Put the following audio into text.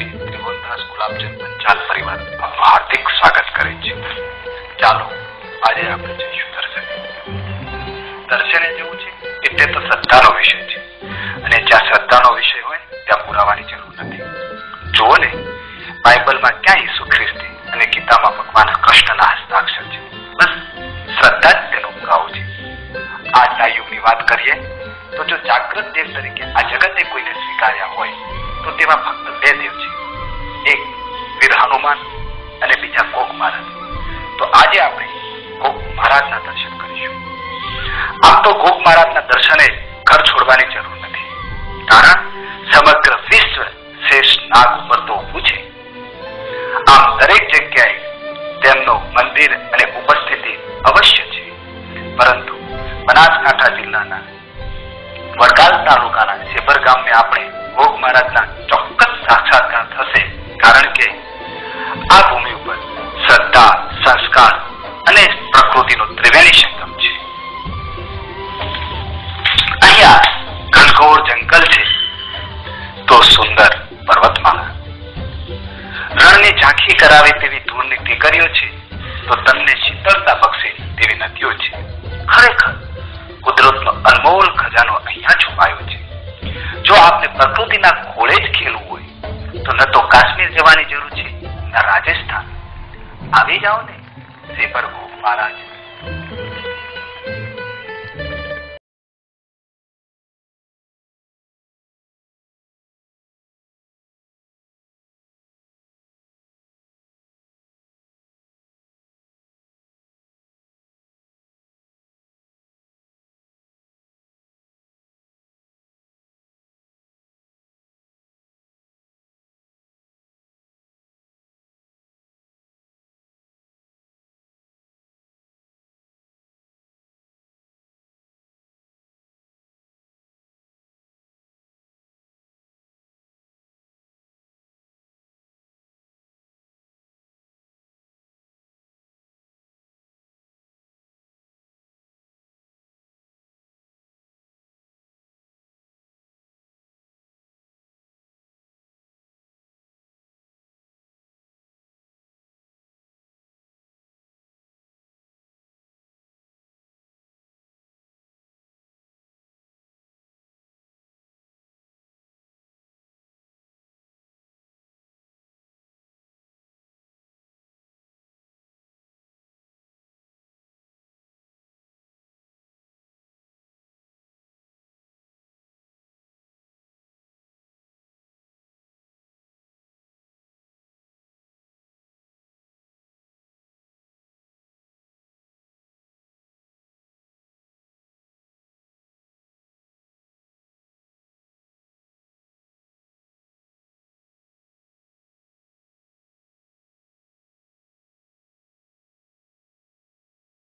શ્રી ત્રિભુવનદાસ ગુલાબચંદ પંચાલ પરિવાર હાર્દિક સ્વાગત કરે છે. ચાલો આજે આપણે જઈશું દર્શને. દર્શને જેવું છે એટલે તો શ્રદ્ધાનો વિષય છે, અને જ્યાં શ્રદ્ધાનો વિષય હોય ત્યાં પુરાવાની જરૂર નથી. જુઓ ને, બાઇબલમાં ક્યાં ઈસુ ખ્રિસ્તી અને ગીતામાં ભગવાન કૃષ્ણના હસ્તાક્ષર છે. બસ શ્રદ્ધા જ તેનો પુરાવો છે. આજના યુગની વાત કરીએ તો જો જાગૃત દેવ તરીકે આ જગતે કોઈને સ્વીકાર્યા હોય તો તેમાં ફક્ત બે દેવ છે, એક વીર હનુમાન અને બીજા ગોગ મહારાજ. તો આજે આપણે ગોગ મહારાજના દર્શન કરીશું. આમ તો ગોગ મહારાજના દર્શને ઘર છોડવાની જરૂર નથી, કારણ સમગ્ર વિશ્વ શેષ નાગ ઉપર તો ઊભું છે. આમ દરેક જગ્યાએ તેમનું મંદિર અને ઉપસ્થિતિ અવશ્ય છે. પરંતુ બનાસકાંઠા જિલ્લાના વડગાલ તાલુકાના સેબર ગામને આપણે ગોગ મહારાજના ચોક્કસ સાક્ષાત્કાર થશે, કારણ કે આ ભૂમિ ઉપર શ્રદ્ધા, સંસ્કાર અને પ્રકૃતિનો ત્રિવેણી સંગમ છે. અહીંયા ઘનઘોર જંગલ છે તો સુંદર પર્વતમાળા, રણની ઝાંખી કરાવે તેવી ધૂળની ટીકરીઓ છે તો તમને શીતળતા બક્ષે તેવી નદીઓ છે. ખરેખર કુદરતનો અનમોલ ખજાનો અહીંયા છુપાયો છે. જો આપને પ્રકૃતિના ખોળે જ ખેલવું હોય તો ન તો કાશ્મીર જવાની જરૂર છે, ન રાજસ્થાન. આવી જાઓ ને સેબર ગોગ મહારાજ